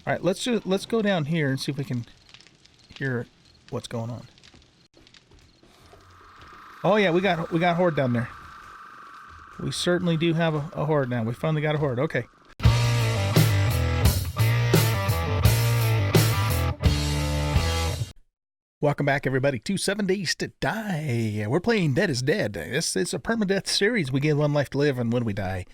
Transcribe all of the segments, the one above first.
All right, let's go down here and see if we can hear what's going on. Oh yeah, we got Horde down there. We certainly do have a Horde now. We finally got a Horde. Okay. Welcome back, everybody, to 7 Days to Die. We're playing Dead is Dead. It's a permadeath series. We get one life to live, and when we die,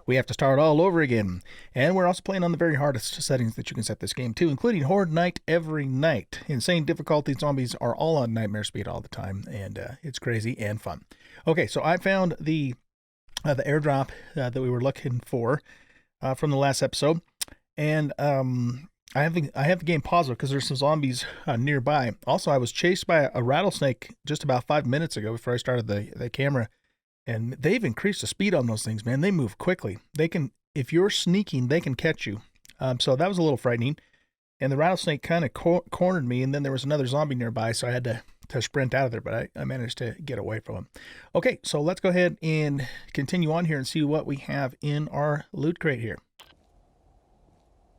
we have to start all over again. And we're also playing on the very hardest settings that you can set this game to, including Horde Night every night. Insane difficulty. Zombies are all on nightmare speed all the time, and it's crazy and fun. Okay, so I found the airdrop that we were looking for from the last episode, and I have the game paused because there's some zombies nearby. Also, I was chased by a rattlesnake just about 5 minutes ago before I started the camera. And they've increased the speed on those things, man. They move quickly. They can, if you're sneaking, they can catch you. So that was a little frightening. And the rattlesnake kind of cornered me, and then there was another zombie nearby, so I had to sprint out of there, but I managed to get away from him. Okay, so let's go ahead and continue on here and see what we have in our loot crate here.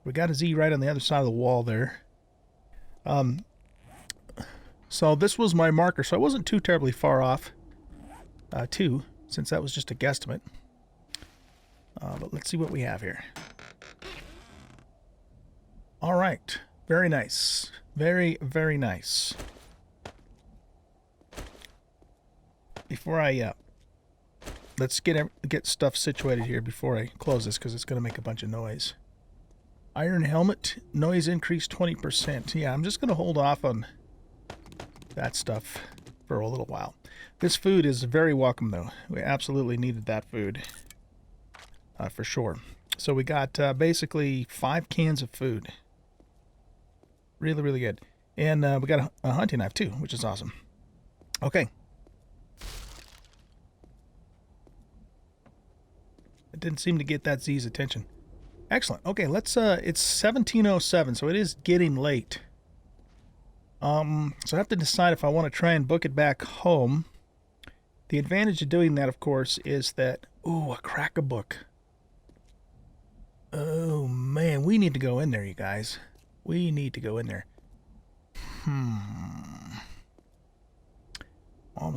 We got a Z right on the other side of the wall there. So this was my marker, so I wasn't too terribly far off, too, since that was just a guesstimate. But let's see what we have here. All right. Very nice. Very, very nice. Before I, let's get stuff situated here before I close this, because it's going to make a bunch of noise. Iron helmet, noise increase 20%. Yeah, I'm just going to hold off on that stuff for a little while. This food is very welcome, though. We absolutely needed that food, for sure. So we got basically 5 cans of food. Really, really good. And we got a hunting knife, too, which is awesome. Okay. It didn't seem to get that Z's attention. Excellent. Okay, let's, it's 17:07, so it is getting late. So I have to decide if I want to try and book it back home. The advantage of doing that, of course, is that, ooh, a crack-a-book. Oh, man, we need to go in there, you guys. We need to go in there. I'm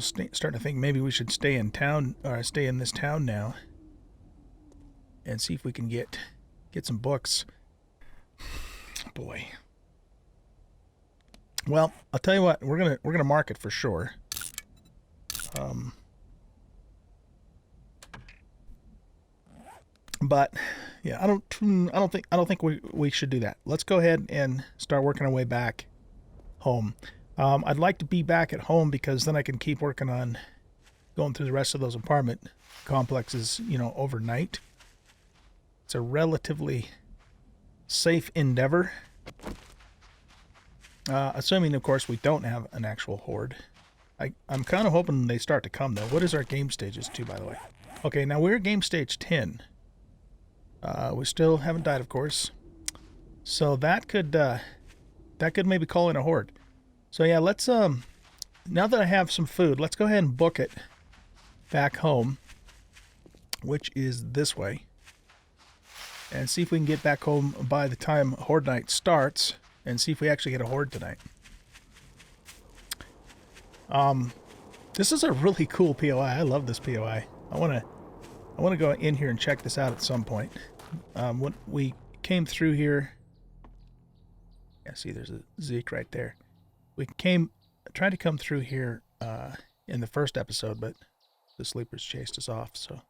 starting to think maybe we should stay in town, or stay in this town now, and see if we can get some books. Boy. Well, I'll tell you what, we're gonna mark it for sure. But yeah, I don't think we should do that. Let's go ahead and start working our way back home. I'd like to be back at home because then I can keep working on going through the rest of those apartment complexes, you know, overnight. It's a relatively safe endeavor. Assuming, of course, we don't have an actual horde. I'm kind of hoping they start to come, though. What is our game stages to, by the way? Okay, now we're game stage 10. We still haven't died, of course. So that could maybe call in a horde. So yeah, let's, now that I have some food, let's go ahead and book it back home, which is this way. And see if we can get back home by the time Horde Night starts, and see if we actually get a horde tonight. This is a really cool POI. I love this POI. I want to go in here and check this out at some point. When we came through here, yeah, see, there's a Zeke right there. We tried to come through here in the first episode, but the sleepers chased us off. So,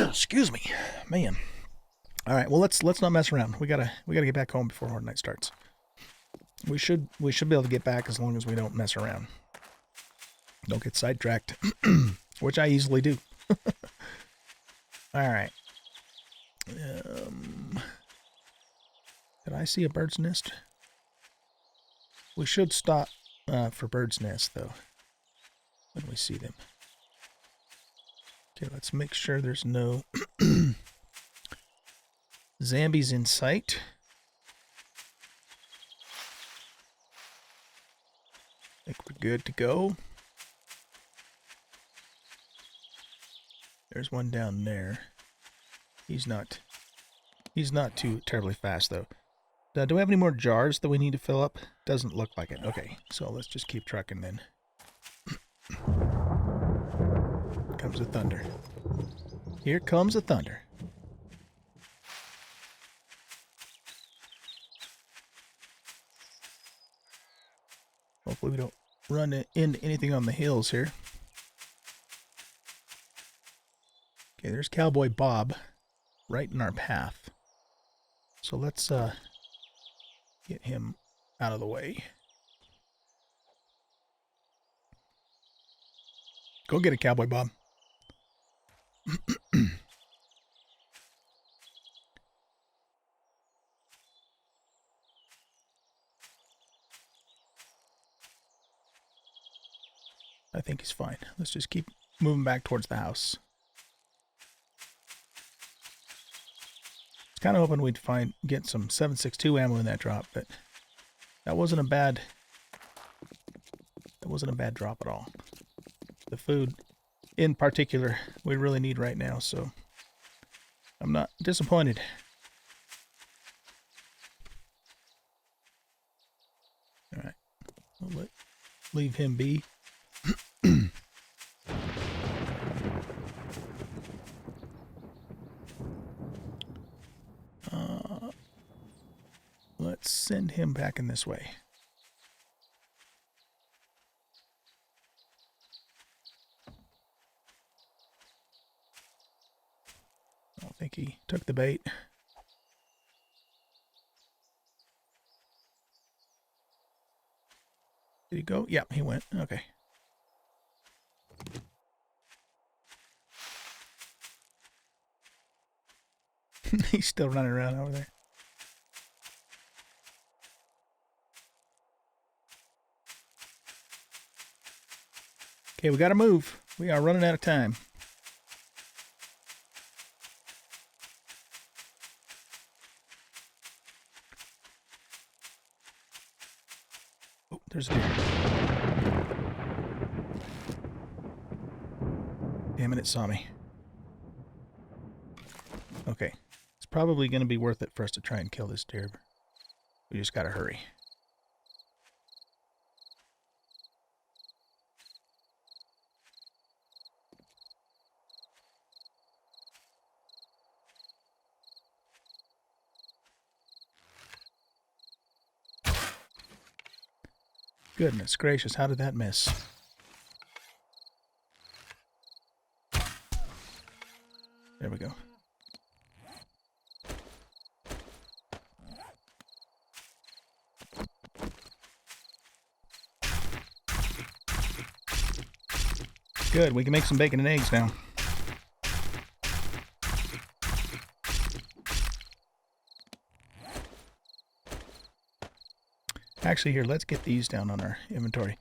excuse me, man. All right, well let's not mess around. We gotta get back home before Horde Night starts. We should be able to get back as long as we don't mess around. Don't get sidetracked, which I easily do. All right. Did I see a bird's nest? We should stop for bird's nest though when we see them. Okay, let's make sure there's no zombies in sight. I think we're good to go. There's one down there. He's not He's not too terribly fast, though. Do we have any more jars that we need to fill up? Doesn't look like it. Okay, so let's just keep trucking then. Comes the thunder. Here comes the thunder. Hopefully we don't run into anything on the hills here. Okay, there's Cowboy Bob right in our path. So let's get him out of the way. Go get it, Cowboy Bob. I think he's fine. Let's just keep moving back towards the house. I was kind of hoping we'd get some 7.62 ammo in that drop, but that wasn't a bad drop at all. The food in particular we really need right now, so I'm not disappointed. All right, we'll leave him be. Let's send him back in this way. I don't think he took the bait. Did he go? Yep, he went. Okay. He's still running around over there. Okay, we gotta move. We are running out of time. Oh, there's a deer. Damn it, it saw me. Okay. It's probably going to be worth it for us to try and kill this deer. We just gotta hurry. Goodness gracious, how did that miss? There we go. Good, we can make some bacon and eggs now. Actually, here, let's get these down on our inventory.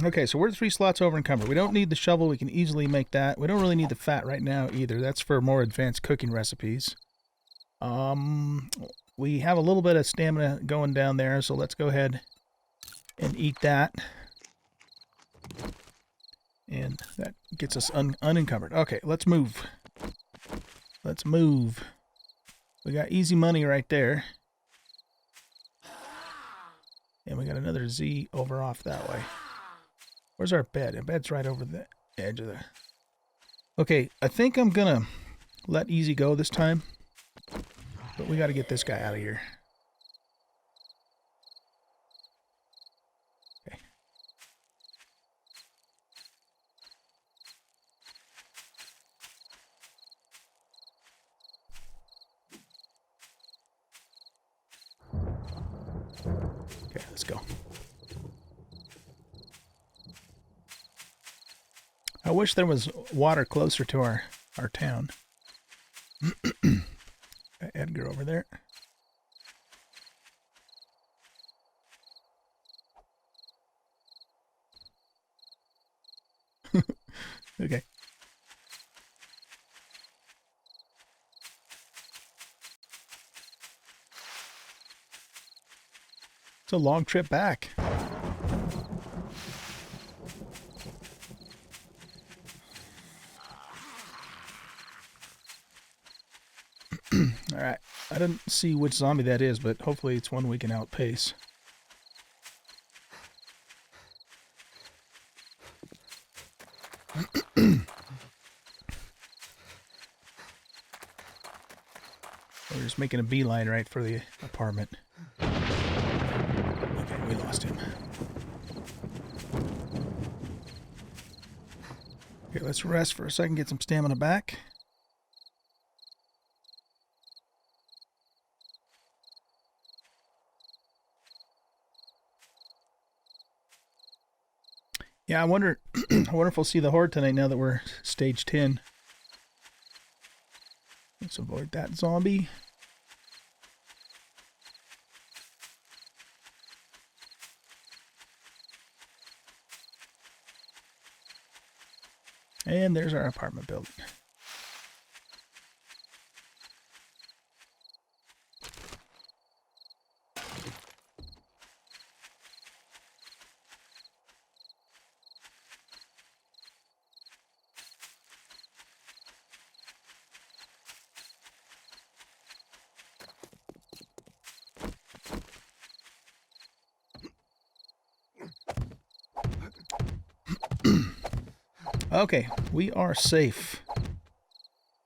Okay, so we're 3 slots over encumbered. We don't need the shovel. We can easily make that. We don't really need the fat right now either. That's for more advanced cooking recipes. We have a little bit of stamina going down there, so let's go ahead and eat that. And that gets us unencumbered. Okay, let's move. Let's move. We got easy money right there. And we got another Z over off that way. Where's our bed? Our bed's right over the edge of the... Okay, I think I'm gonna let easy go this time. But we gotta get this guy out of here. Okay. Okay, let's go. I wish there was water closer to our town. Got Edgar over there. Okay. It's a long trip back. All right, I don't see which zombie that is, but hopefully it's one we can outpace. We're just making a beeline right for the apartment. Okay, we lost him. Okay, let's rest for a second, get some stamina back. Yeah, I wonder I wonder if we'll see the Horde tonight now that we're stage 10. Let's avoid that zombie. And there's our apartment building. Okay, we are safe.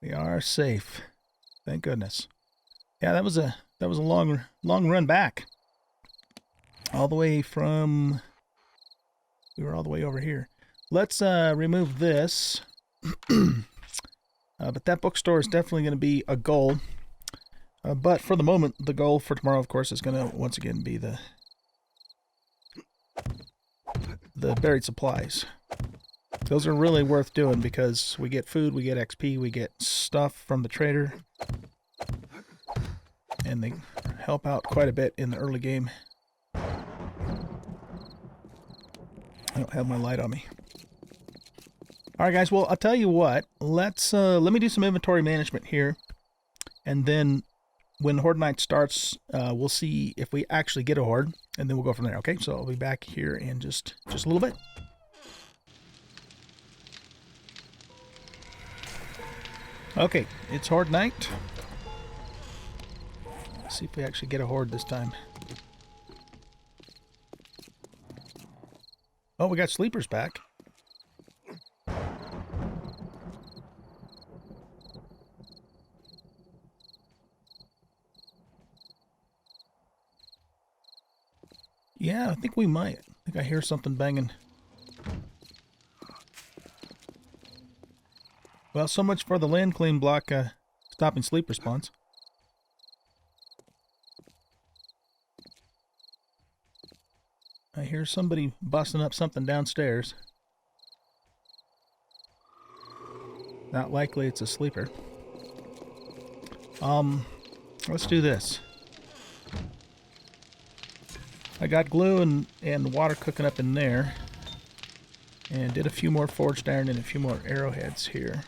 We are safe. Thank goodness. Yeah, that was a long run back. All the way from, we were all the way over here. Let's remove this. But that bookstore is definitely going to be a goal. But for the moment, the goal for tomorrow, of course, is going to once again be the buried supplies. Those are really worth doing because we get food, we get XP, we get stuff from the trader. And they help out quite a bit in the early game. I don't have my light on me. Alright guys, well I'll tell you what, let me do some inventory management here. And then when Horde Night starts, we'll see if we actually get a Horde. And then we'll go from there, okay? So I'll be back here in just a little bit. Okay, it's Horde Night. Let's see if we actually get a Horde this time. Oh, we got sleepers back. Yeah, I think we might. I think I hear something banging. Well, so much for the land clean block stopping sleep response. I hear somebody busting up something downstairs. Not likely it's a sleeper. Let's do this. I got glue and water cooking up in there. And did a few more forged iron and a few more arrowheads here.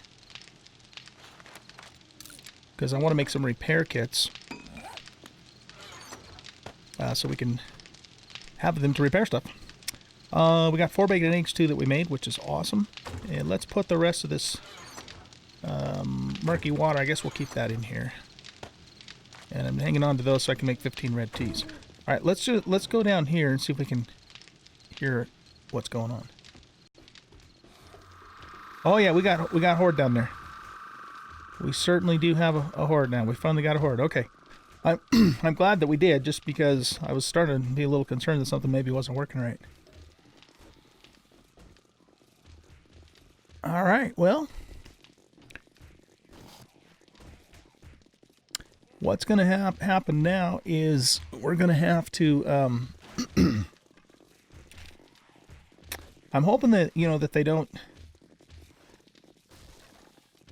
Because I want to make some repair kits. So we can have them to repair stuff. We got 4 bacon and eggs too that we made, which is awesome. And let's put the rest of this murky water, I guess we'll keep that in here. And I'm hanging on to those so I can make 15 red teas. Alright, let's go down here and see if we can hear what's going on. Oh yeah, we got Horde down there. We certainly do have a Horde now. We finally got a Horde. Okay. I'm glad that we did, just because I was starting to be a little concerned that something maybe wasn't working right. Alright, well. What's going to happen now is we're going to have to... I'm hoping that, that they don't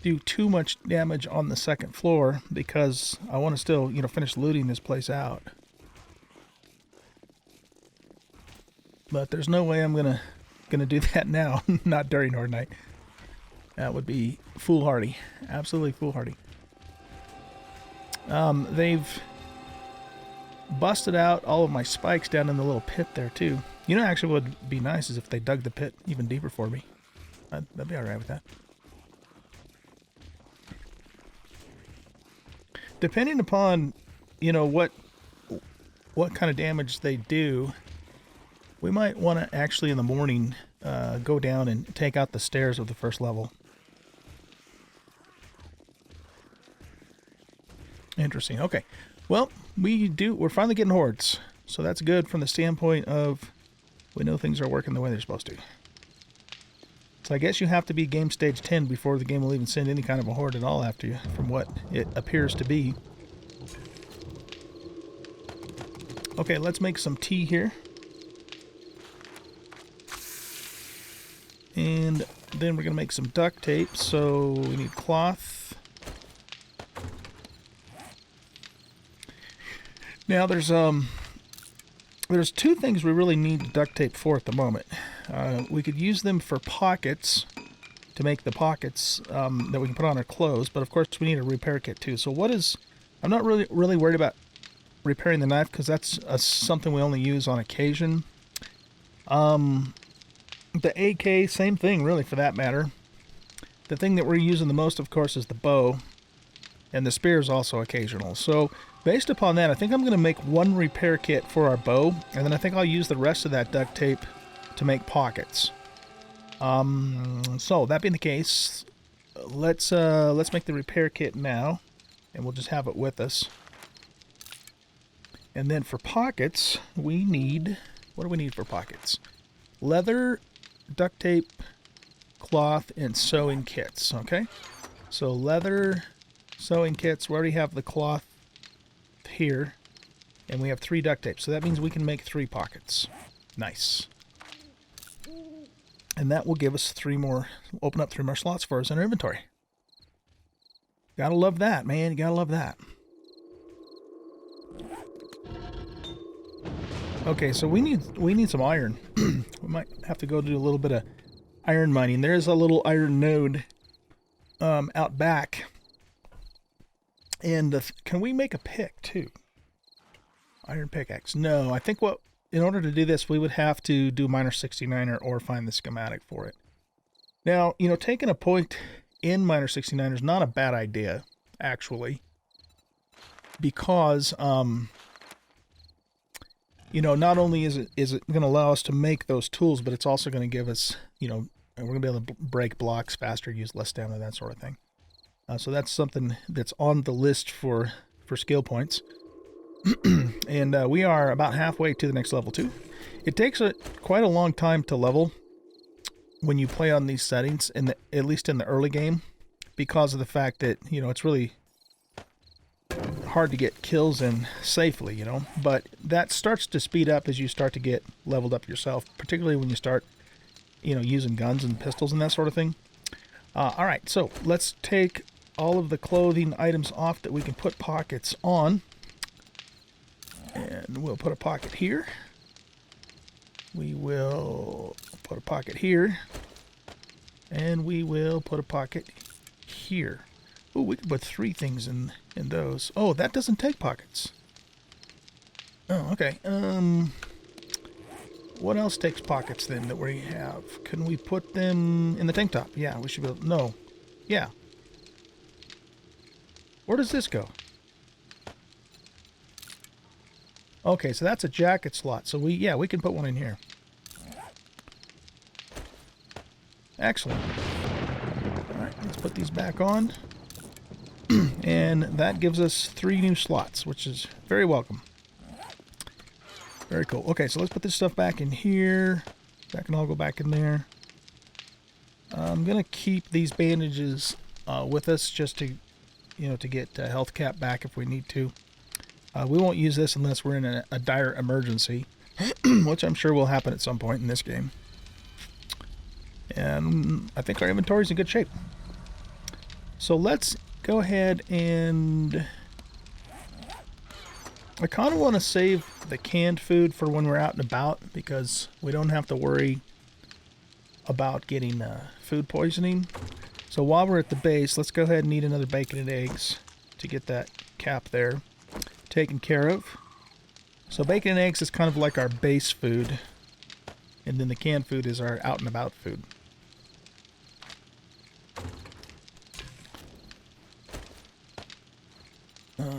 do too much damage on the second floor, because I want to still, finish looting this place out. But there's no way I'm gonna do that now, not during Horde Night. That would be foolhardy, absolutely foolhardy. They've busted out all of my spikes down in the little pit there too. Actually what would be nice is if they dug the pit even deeper for me. That'd be alright with that. Depending upon you know, what kind of damage they do, we might want to actually in the morning go down and take out the stairs of the first level. Interesting. Okay. Well, we're finally getting hordes. So that's good from the standpoint of we know things are working the way they're supposed to. So I guess you have to be game stage 10 before the game will even send any kind of a horde at all after you, from what it appears to be. Okay, let's make some tea here. And then we're going to make some duct tape, so we need cloth. Now there's two things we really need duct tape for at the moment. We could use them for pockets, to make the pockets that we can put on our clothes, but of course we need a repair kit too. So I'm not really worried about repairing the knife, because that's something we only use on occasion. The AK, same thing really for that matter. The thing that we're using the most, of course, is the bow, and the spear is also occasional. So based upon that, I think I'm going to make one repair kit for our bow, and then I think I'll use the rest of that duct tape to make pockets. So that being the case, let's make the repair kit now, and we'll just have it with us. And then for pockets, we need, what do we need for pockets? Leather, duct tape, cloth, and sewing kits. Okay, so leather, sewing kits. We already have the cloth here, and we have 3 duct tape, so that means we can make 3 pockets. Nice. And that will give us 3 more, open up 3 more slots for us in our inventory. Gotta love that, man. You gotta love that. Okay, so we need some iron. We might have to go do a little bit of iron mining. There's a little iron node out back. And can we make a pick too? Iron pickaxe. No, I think in order to do this, we would have to do Miner 69er or find the schematic for it. Now, you know, taking a point in Miner 69 is not a bad idea, actually, because you know, not only is it going to allow us to make those tools, but it's also going to give us, you know, we're going to be able to break blocks faster, use less stamina, that sort of thing. So that's something that's on the list for skill points. And we are about halfway to the next level too. It takes quite a long time to level when you play on these settings, at least in the early game, because of the fact that, you know, it's really hard to get kills in safely, you know, but that starts to speed up as you start to get leveled up yourself, particularly when you start, you know, using guns and pistols and that sort of thing. All right, so let's take all of the clothing items off that we can put pockets on, and we'll put a pocket here. We will put a pocket here, and we will put a pocket here. Oh, we can put 3 things in those. Oh, that doesn't take pockets. Oh, okay. What else takes pockets then that we have? Can we put them in the tank top? Yeah, we should be able. No. Yeah. Where does this go? Okay, so that's a jacket slot. So we can put one in here. Excellent. All right, let's put these back on. And that gives us 3 new slots, which is very welcome. Very cool. Okay, so let's put this stuff back in here. That can all go back in there. I'm going to keep these bandages with us just to, you know, to get health cap back if we need to. We won't use this unless we're in a dire emergency, which I'm sure will happen at some point in this game. And I think our inventory is in good shape. So let's go ahead and I kind of want to save the canned food for when we're out and about, because we don't have to worry about getting food poisoning. So while we're at the base, let's go ahead and eat another bacon and eggs to get that cap there taken care of. So bacon and eggs is kind of like our base food, and then the canned food is our out and about food.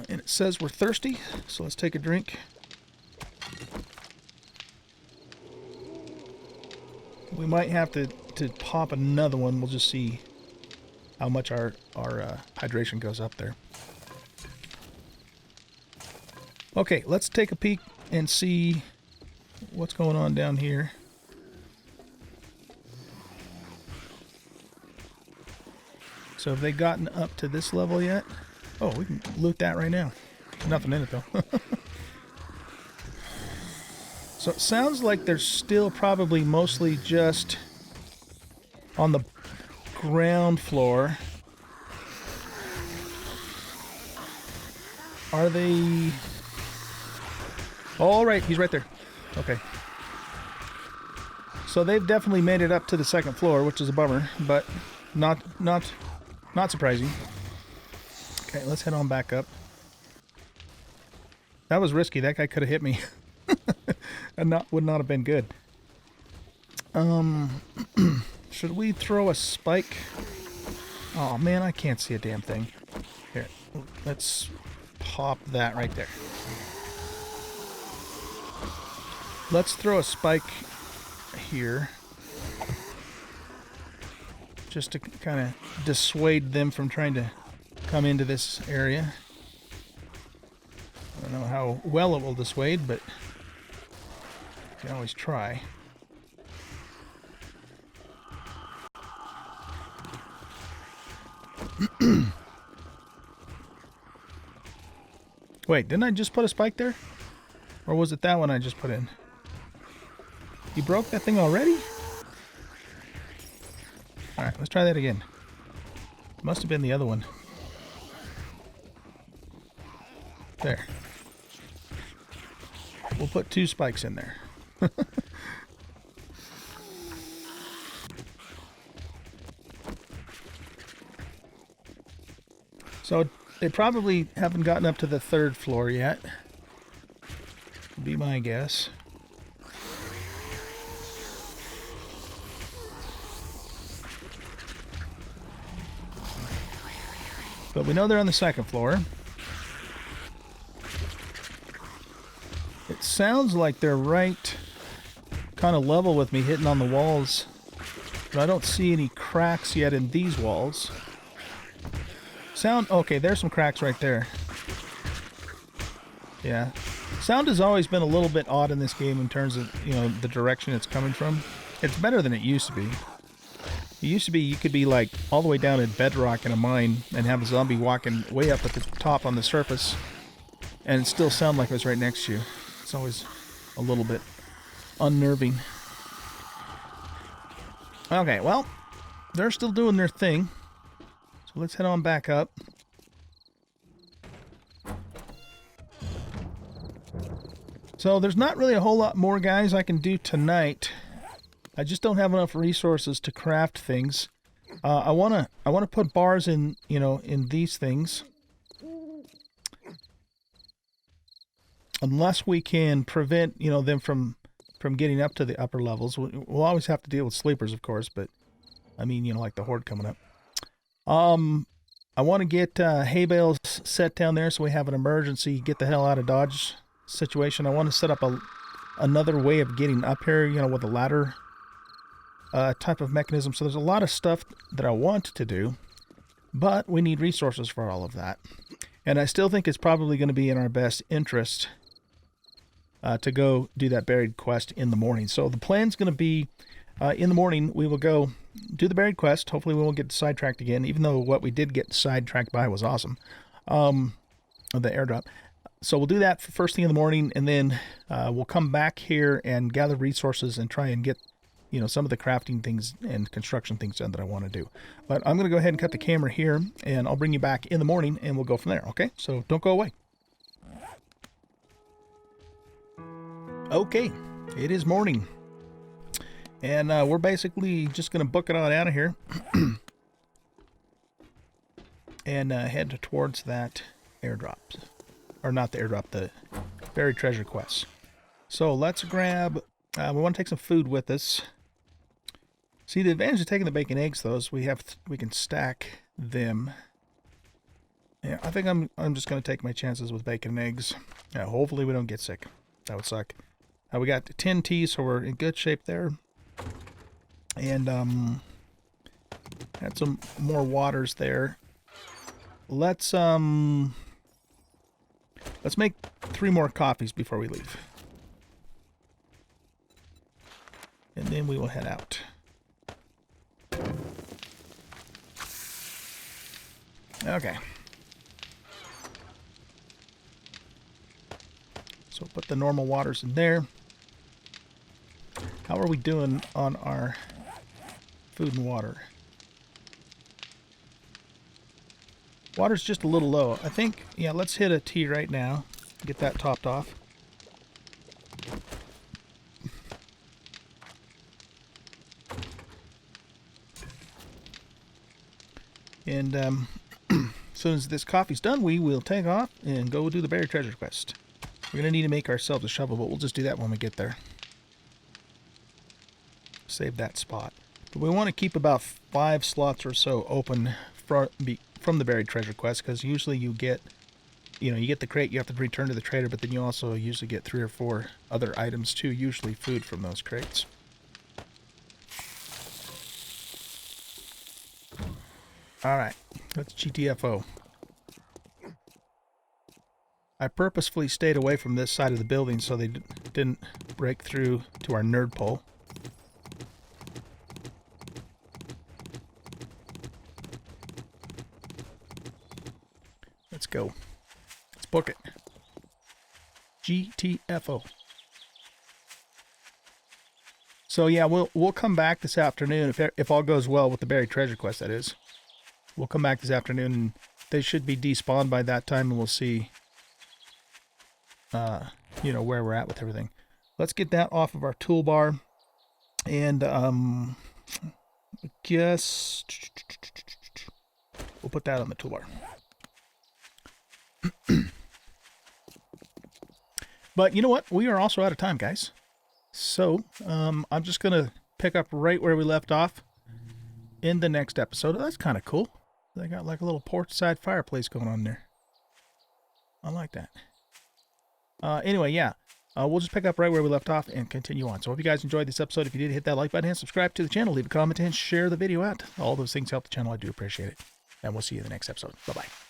And it says we're thirsty, so let's take a drink. We might have to pop another one. We'll just see how much our hydration goes up there. Okay, let's take a peek and see what's going on down here. So have they gotten up to this level yet? Oh, we can loot that right now. Nothing in it though. So it sounds like they're still probably mostly just on the ground floor. Are they... All right, he's right there. Okay. So they've definitely made it up to the second floor, which is a bummer, but not surprising. Okay, let's head on back up. That was risky. That guy could have hit me. And would not have been good. Should we throw a spike? Oh man, I can't see a damn thing. Here, let's pop that right there. Let's throw a spike here. Just to kind of dissuade them from trying to come into this area. I don't know how well it will dissuade, but you can always try. Wait, didn't I just put a spike there? Or was it that one I just put in? You broke that thing already? Alright, let's try that again. Must have been the other one. There. We'll put 2 spikes in there. So they probably haven't gotten up to the 3rd floor yet. Would be my guess. But we know they're on the 2nd floor. It sounds like they're right kind of level with me, hitting on the walls. But I don't see any cracks yet in these walls. Okay, there's some cracks right there. Yeah. Sound has always been a little bit odd in this game in terms of, you know, the direction it's coming from. It's better than it used to be. It used to be you could be like all the way down in bedrock in a mine and have a zombie walking way up at the top on the surface and it still sound like it was right next to you. It's always a little bit unnerving. Okay, well, they're still doing their thing. So let's head on back up. So there's not really a whole lot more, guys, I can do tonight. I just don't have enough resources to craft things. I wanna put bars in, you know, in these things. Unless we can prevent, you know, them from getting up to the upper levels. We'll always have to deal with sleepers, of course, but I mean, you know, like the Horde coming up. I want to get hay bales set down there so we have an emergency get the hell out of Dodge situation. I want to set up another way of getting up here, you know, with a ladder type of mechanism. So there's a lot of stuff that I want to do, but we need resources for all of that. And I still think it's probably going to be in our best interest to go do that buried quest in the morning. So the plan's going to be in the morning we will go do the buried quest. Hopefully we won't get sidetracked again, even though what we did get sidetracked by was awesome. The airdrop. So we'll do that for first thing in the morning, and then we'll come back here and gather resources and try and get, you know, some of the crafting things and construction things done that I want to do. But I'm going to go ahead and cut the camera here, and I'll bring you back in the morning, and we'll go from there, okay? So don't go away. Okay, it is morning. And we're basically just going to book it on out of here and head towards that airdrop. Or not the airdrop, the buried treasure quest. So let's grab, we want to take some food with us. See, the advantage of taking the bacon eggs, though, is we can stack them. Yeah, I think I'm just gonna take my chances with bacon and eggs. Yeah, hopefully we don't get sick. That would suck. We got 10 tea, so we're in good shape there. And had some more waters there. Let's make 3 more coffees before we leave. And then we will head out. Okay. So put the normal waters in there. How are we doing on our food and water? Water's just a little low. I think, yeah, let's hit a tea right now. Get that topped off. And as soon as this coffee's done, we will take off and go do the buried treasure quest. We're going to need to make ourselves a shovel, but we'll just do that when we get there. Save that spot. But we want to keep about 5 slots or so open from the buried treasure quest, because usually you get, you get the crate, you have to return to the trader, but then you also usually get 3 or 4 other items too, usually food from those crates. Alright, let's GTFO. I purposefully stayed away from this side of the building so they didn't break through to our nerd pole. Let's go. Let's book it. GTFO. So yeah, we'll come back this afternoon if all goes well with the buried treasure quest, that is. We'll come back this afternoon and they should be despawned by that time, and we'll see where we're at with everything. Let's get that off of our toolbar, and I guess we'll put that on the toolbar. But you know what? We are also out of time, guys. So I'm just gonna pick up right where we left off in the next episode. That's kind of cool. They got like a little porch side fireplace going on there. I like that. Anyway, yeah. We'll just pick up right where we left off and continue on. So I hope you guys enjoyed this episode. If you did, hit that like button and subscribe to the channel. Leave a comment and share the video out. All those things help the channel. I do appreciate it. And we'll see you in the next episode. Bye-bye.